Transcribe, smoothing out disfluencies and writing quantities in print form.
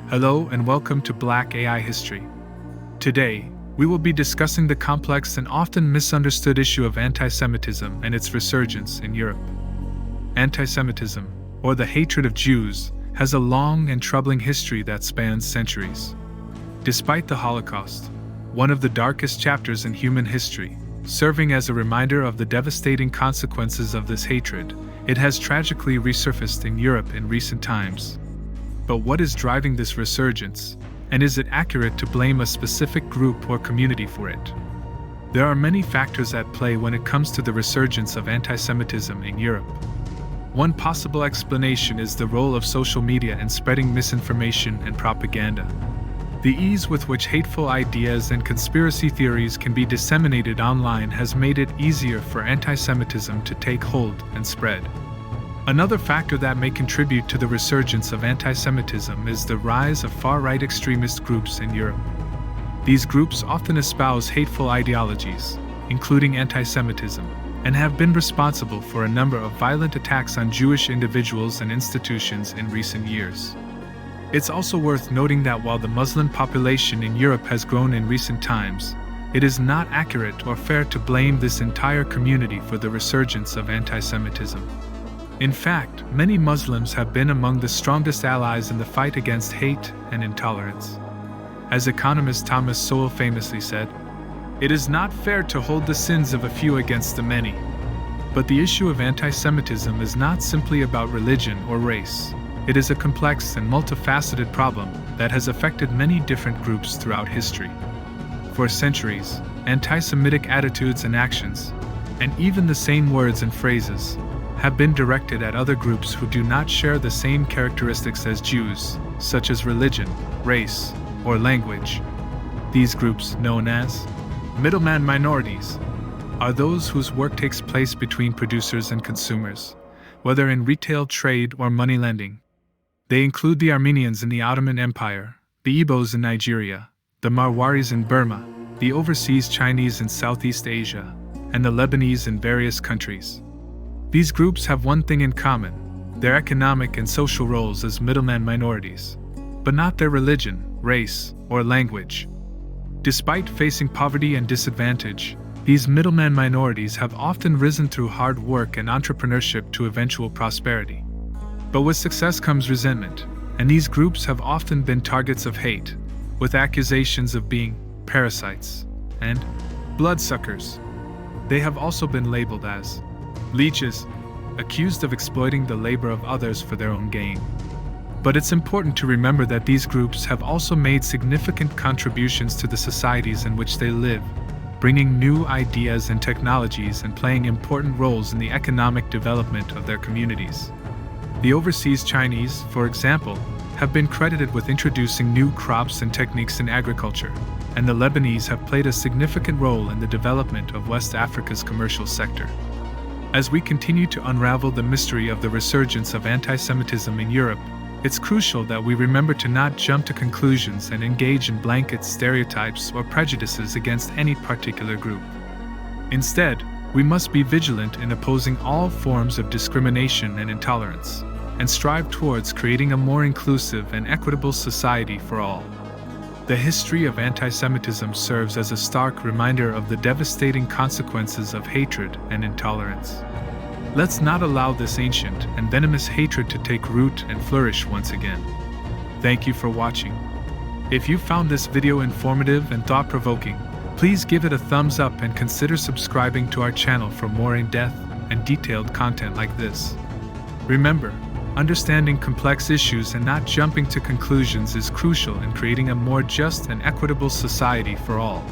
Hello and welcome to Black AI History. Today, we will be discussing the complex and often misunderstood issue of anti-Semitism and its resurgence in Europe. Anti-Semitism, or the hatred of Jews, has a long and troubling history that spans centuries. Despite the Holocaust, one of the darkest chapters in human history, serving as a reminder of the devastating consequences of this hatred, it has tragically resurfaced in Europe in recent times. But what is driving this resurgence, and is it accurate to blame a specific group or community for it? There are many factors at play when it comes to the resurgence of anti-Semitism in Europe. One possible explanation is the role of social media in spreading misinformation and propaganda. The ease with which hateful ideas and conspiracy theories can be disseminated online has made it easier for anti-Semitism to take hold and spread. Another factor that may contribute to the resurgence of anti-Semitism is the rise of far-right extremist groups in Europe. These groups often espouse hateful ideologies, including anti-Semitism, and have been responsible for a number of violent attacks on Jewish individuals and institutions in recent years. It's also worth noting that while the Muslim population in Europe has grown in recent times, it is not accurate or fair to blame this entire community for the resurgence of anti-Semitism. In fact, many Muslims have been among the strongest allies in the fight against hate and intolerance. As economist Thomas Sowell famously said, "It is not fair to hold the sins of a few against the many." But the issue of anti-Semitism is not simply about religion or race. It is a complex and multifaceted problem that has affected many different groups throughout history. For centuries, anti-Semitic attitudes and actions, and even the same words and phrases, have been directed at other groups who do not share the same characteristics as Jews, such as religion, race, or language. These groups, known as middleman minorities, are those whose work takes place between producers and consumers, whether in retail, trade, or money lending. They include the Armenians in the Ottoman Empire, the Igbos in Nigeria, the Marwaris in Burma, the overseas Chinese in Southeast Asia, and the Lebanese in various countries. These groups have one thing in common: their economic and social roles as middleman minorities, but not their religion, race, or language. Despite facing poverty and disadvantage, these middleman minorities have often risen through hard work and entrepreneurship to eventual prosperity. But with success comes resentment, and these groups have often been targets of hate, with accusations of being parasites and bloodsuckers. They have also been labeled as leeches, accused of exploiting the labor of others for their own gain. But it's important to remember that these groups have also made significant contributions to the societies in which they live, bringing new ideas and technologies and playing important roles in the economic development of their communities. The overseas Chinese, for example, have been credited with introducing new crops and techniques in agriculture, and the Lebanese have played a significant role in the development of West Africa's commercial sector. As we continue to unravel the mystery of the resurgence of anti-Semitism in Europe, it's crucial that we remember to not jump to conclusions and engage in blanket stereotypes or prejudices against any particular group. Instead, we must be vigilant in opposing all forms of discrimination and intolerance, and strive towards creating a more inclusive and equitable society for all. The history of anti-Semitism serves as a stark reminder of the devastating consequences of hatred and intolerance. Let's not allow this ancient and venomous hatred to take root and flourish once again. Thank you for watching. If you found this video informative and thought-provoking, please give it a thumbs up and consider subscribing to our channel for more in-depth and detailed content like this. Remember, understanding complex issues and not jumping to conclusions is crucial in creating a more just and equitable society for all.